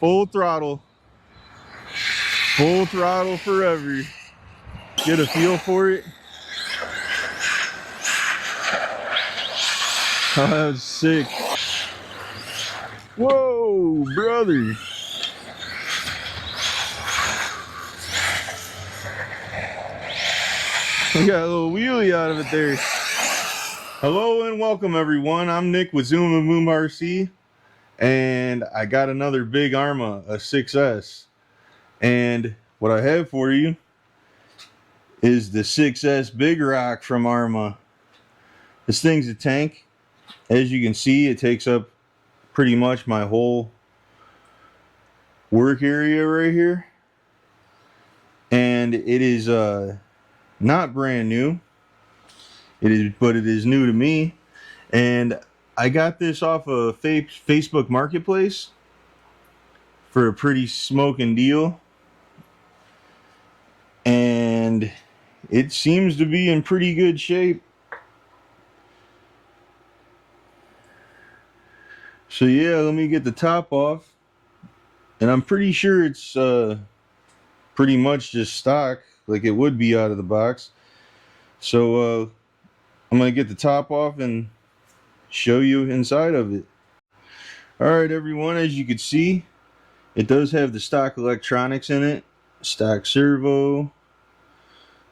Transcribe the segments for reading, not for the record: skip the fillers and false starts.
full throttle forever. Get a feel for it. Oh, that was sick. Whoa, brother. We got a little wheelie out of it there. Hello and welcome everyone. I'm Nick with Zoom and Boom RC, and I got another big Arrma, a 6S. And what I have for you is the 6S Big Rock from Arrma. This thing's a tank. As you can see, it takes up pretty much my whole work area right here. And it is not brand new. But it is new to me. And I got this off of Facebook Marketplace for a pretty smoking deal. And it seems to be in pretty good shape. So yeah, let me get the top off. And I'm pretty sure it's pretty much just stock, like it would be out of the box. So I'm going to get the top off and show you inside of it. Alright everyone, as you can see, it does have the stock electronics in it. Stock servo,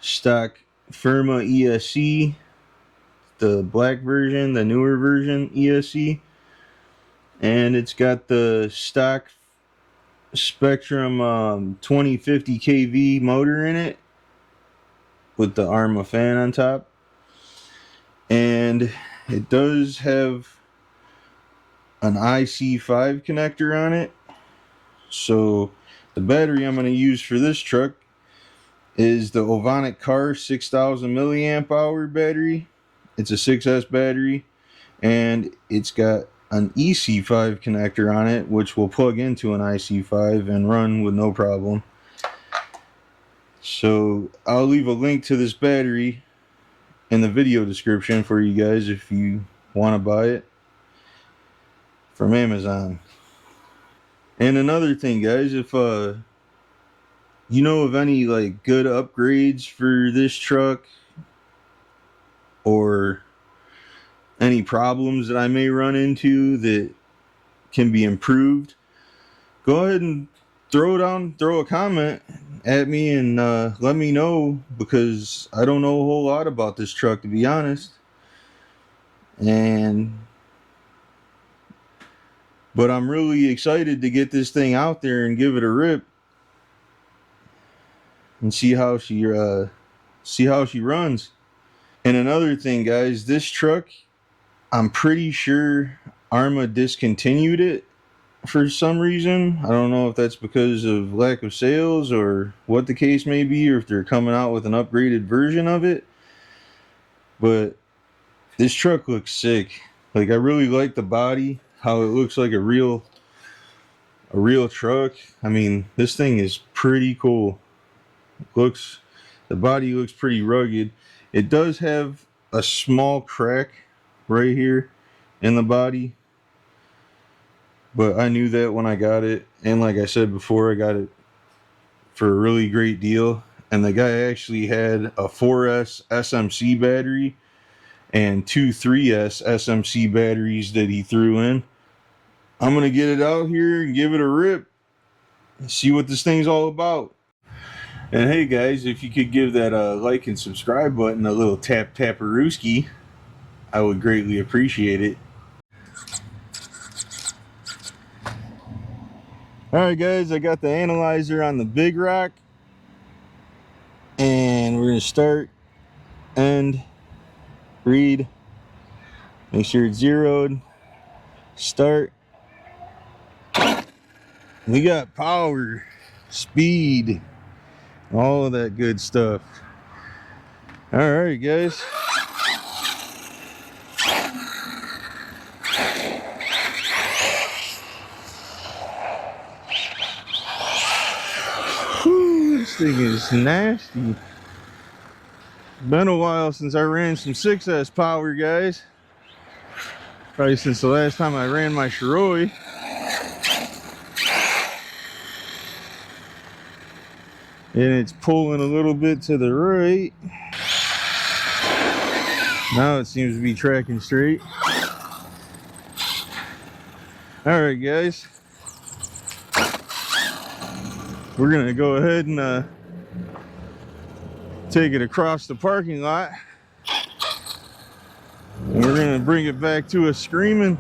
stock Arrma ESC, the black version, the newer version ESC. And it's got the stock Spectrum 2050 kV motor in it with the Arrma fan on top. And it does have an IC5 connector on it. So the battery I'm going to use for this truck is the Ovonic Car 6000 milliamp hour battery. It's a 6S battery, and it's got an EC5 connector on it, which will plug into an IC5 and run with no problem. So I'll leave a link to this battery in the video description for you guys if you want to buy it from Amazon. And another thing, guys, if you know of any like good upgrades for this truck or any problems that I may run into that can be improved, go ahead and throw a comment at me and let me know, because I don't know a whole lot about this truck, to be honest. But I'm really excited to get this thing out there and give it a rip and see how she runs. And another thing, guys, this truck, I'm pretty sure Arrma discontinued it for some reason. I don't know if that's because of lack of sales or what the case may be, or if they're coming out with an upgraded version of it. But this truck looks sick. Like, I really like the body, how it looks like a real truck. I mean, this thing is pretty cool. The body looks pretty rugged. It does have a small crack right here in the body, but I knew that when I got it, and like I said before, I got it for a really great deal. And the guy actually had a 4S SMC battery and two 3S SMC batteries that he threw in. I'm gonna get it out here and give it a rip and see what this thing's all about. And hey guys, if you could give that like and subscribe button a little taparooski, I would greatly appreciate it. Alright guys, I got the analyzer on the Big Rock, and we're going to start, end, read, make sure it's zeroed, start. We got power, speed, all of that good stuff. Alright guys. This thing is nasty. Been a while since I ran some 6S power, guys. Probably since the last time I ran my Shiroi. And it's pulling a little bit to the right. Now it seems to be tracking straight. Alright guys, we're gonna go ahead and take it across the parking lot. And we're gonna bring it back to us screaming.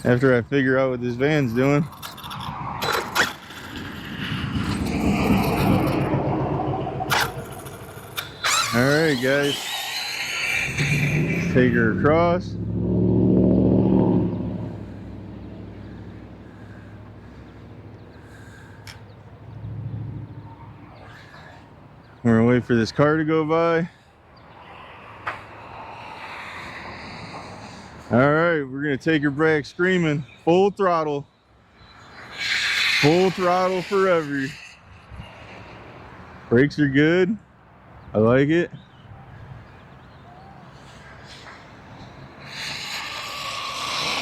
After I figure out what this van's doing. Alright guys, take her across. We're gonna wait for this car to go by. Alright, we're gonna take her back screaming. Full throttle. Full throttle forever. Brakes are good. I like it.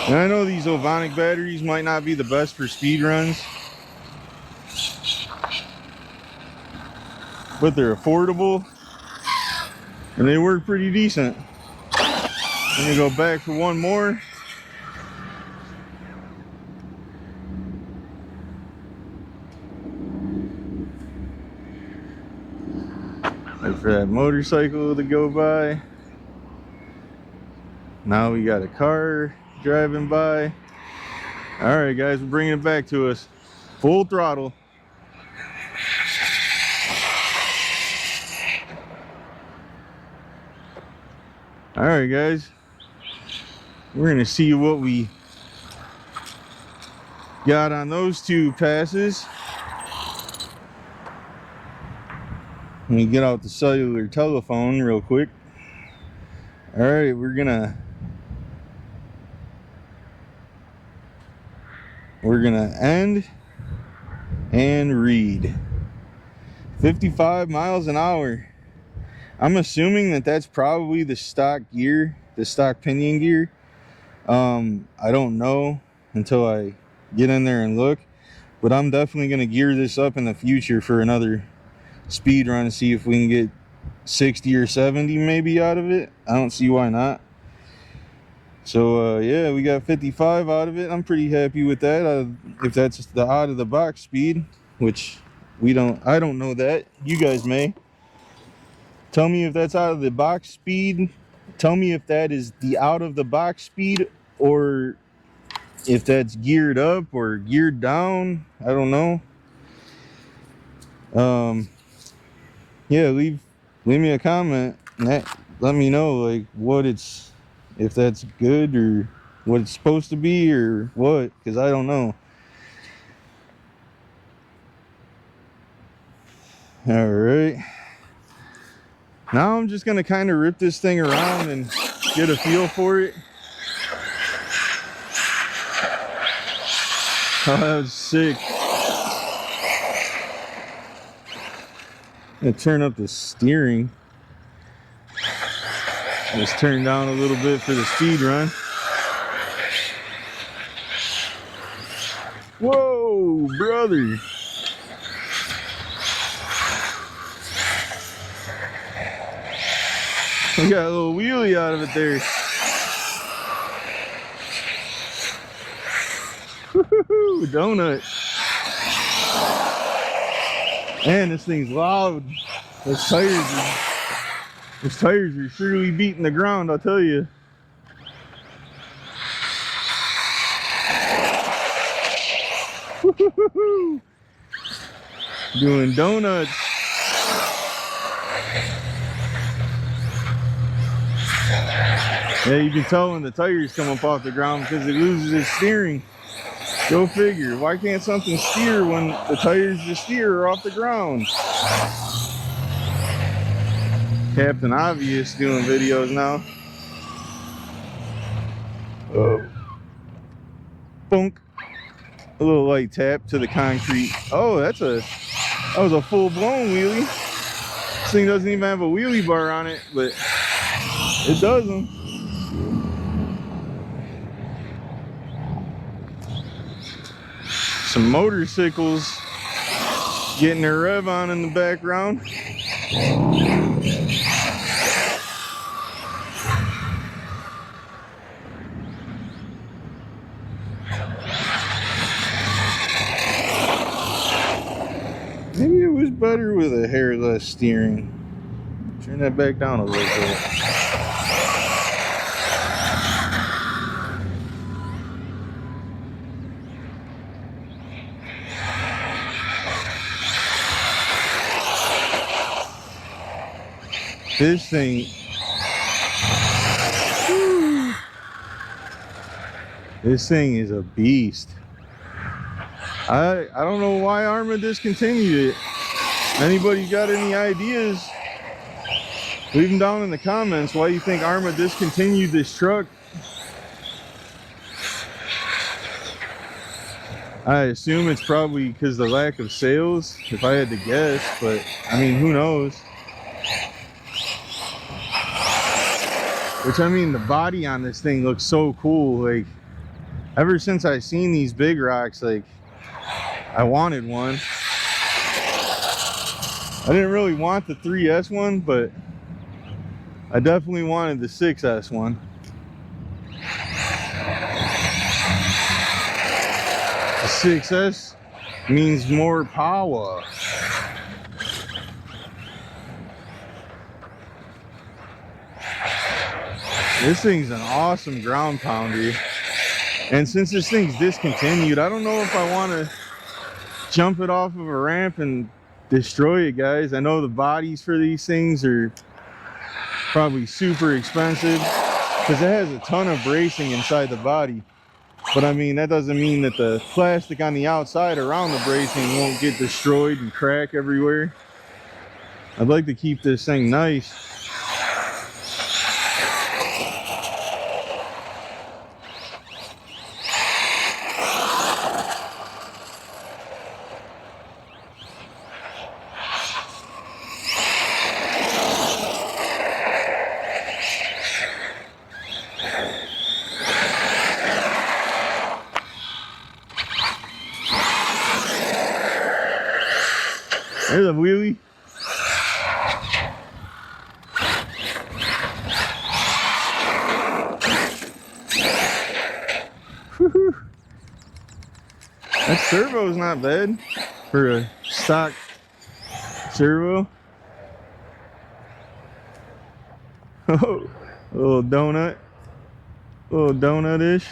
And I know these Ovonic batteries might not be the best for speed runs, but they're affordable and they work pretty decent. I'm gonna go back for one more. Wait for that motorcycle to go by. Now we got a car driving by. All right guys, we're bringing it back to us. Full throttle. All right guys, we're gonna see what we got on those two passes. Let me get out the cellular telephone real quick. All right, we're gonna end and read 55 miles an hour. I'm assuming that that's probably the stock gear, the stock pinion gear. I don't know until I get in there and look, but I'm definitely gonna gear this up in the future for another speed run and see if we can get 60 or 70 maybe out of it. I don't see why not. So yeah, we got 55 out of it. I'm pretty happy with that. If that's the out of the box speed, which I don't know that. You guys may. Tell me if that's out of the box speed. Tell me if that is the out of the box speed or if that's geared up or geared down. I don't know. Yeah, leave me a comment and let me know like if that's good or what it's supposed to be or what, because I don't know. All right, now I'm just gonna kind of rip this thing around and get a feel for it. Oh, that was sick. I'm gonna turn up the steering. Just turn down a little bit for the speed run. Whoa, brother. We got a little wheelie out of it there. Woohoo, donut. Man, this thing's loud. Those tires are surely beating the ground, I'll tell you. Woo-hoo-hoo-hoo. Doing donuts. Yeah, you can tell when the tires come up off the ground because it loses its steering. Go figure. Why can't something steer when the tires to steer are off the ground? Captain Obvious doing videos now. Bonk. A little light tap to the concrete. Oh, that was a full-blown wheelie. This thing doesn't even have a wheelie bar on it, but it does them. some motorcycles getting their rev on in the background. Maybe it was better with a hairless steering. Turn that back down a little bit. This thing, whew, this thing is a beast. I don't know why Arrma discontinued it. Anybody got any ideas? Leave them down in the comments why you think Arrma discontinued this truck. I assume it's probably because of the lack of sales, if I had to guess, but I mean, who knows? Which, I mean, the body on this thing looks so cool. Like, ever since I seen these big rocks, like, I wanted one. I didn't really want the 3S one, but I definitely wanted the 6S one. The 6S means more power. This thing's an awesome ground pounder. And since this thing's discontinued, I don't know if I want to jump it off of a ramp and destroy it, guys. I know the bodies for these things are probably super expensive because it has a ton of bracing inside the body. But I mean, that doesn't mean that the plastic on the outside around the bracing won't get destroyed and crack everywhere. I'd like to keep this thing nice. There's a wheelie. Woo-hoo. That servo's not bad for a stock servo. Oh, a little donut. A little donut-ish.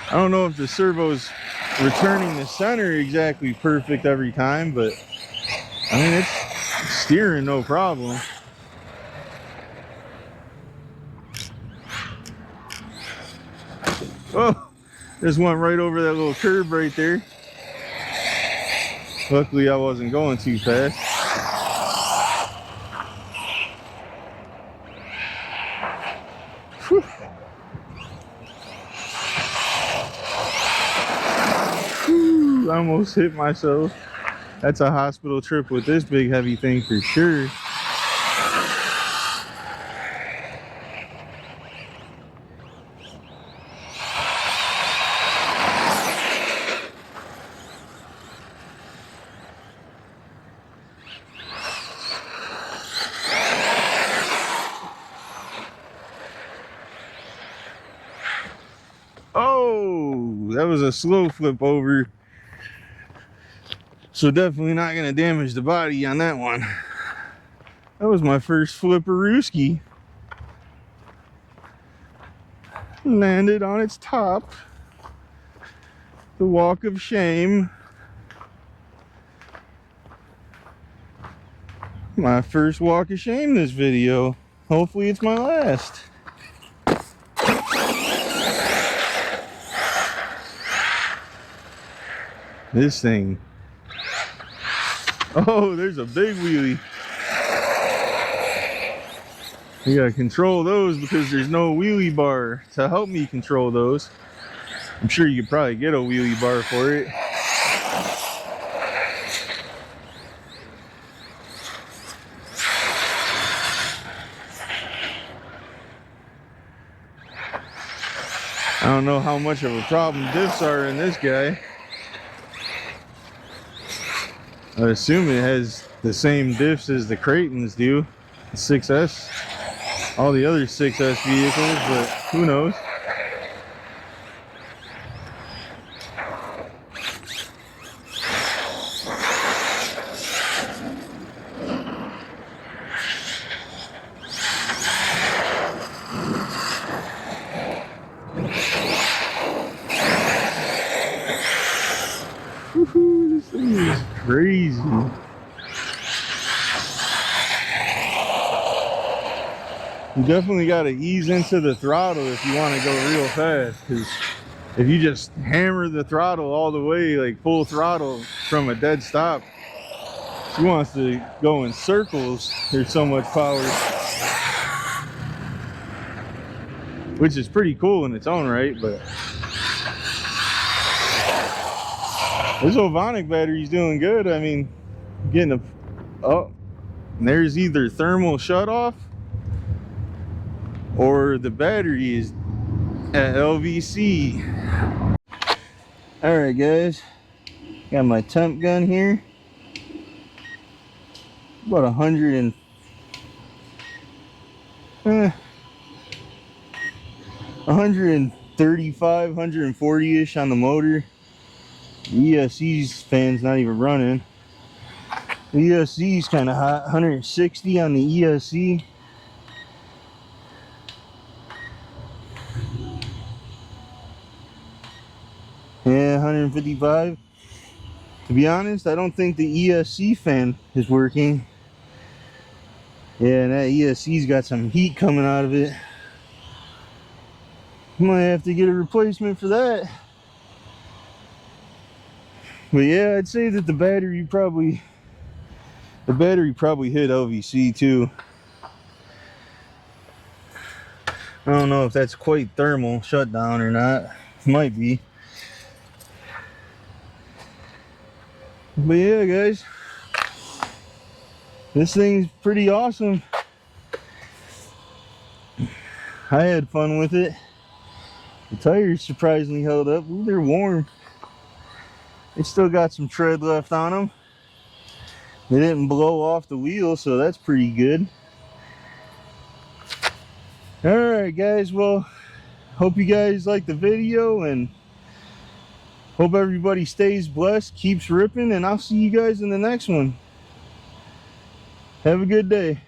I don't know if the servo's returning the center exactly perfect every time, but I mean, it's steering no problem. Oh, just went right over that little curb right there. Luckily, I wasn't going too fast. Whew. Whew, I almost hit myself. That's a hospital trip with this big heavy thing for sure. Oh, that was a slow flip over. So definitely not going to damage the body on that one. That was my first flipperooski. Landed on its top. The walk of shame. My first walk of shame this video. Hopefully it's my last. This thing. Oh, there's a big wheelie. You gotta control those because there's no wheelie bar to help me control those. I'm sure you could probably get a wheelie bar for it. I don't know how much of a problem diffs are in this guy. I assume it has the same diffs as the Creightons do, the 6S, all the other 6S vehicles, but who knows? Woohoo, this thing is crazy. You definitely got to ease into the throttle if you want to go real fast, because if you just hammer the throttle all the way, like full throttle from a dead stop, she wants to go in circles. There's so much power, which is pretty cool in its own right, but this Ovonic battery's doing good. I mean, getting a, oh, and there's either thermal shutoff or the battery is at LVC. All right, guys, got my temp gun here. About 135, 140-ish on the motor. The ESC's fan's not even running. The ESC's kind of hot, 160 on the ESC. Yeah, 155. To be honest, I don't think the ESC fan is working. Yeah, and that ESC's got some heat coming out of it. Might have to get a replacement for that. But yeah, I'd say that the battery probably hit LVC too. I don't know if that's quite thermal shutdown or not. Might be. But yeah, guys, this thing's pretty awesome. I had fun with it. The tires surprisingly held up. Ooh, they're warm. They still got some tread left on them. They didn't blow off the wheel, so that's pretty good. Alright, guys, well, hope you guys like the video, and hope everybody stays blessed, keeps ripping, and I'll see you guys in the next one. Have a good day.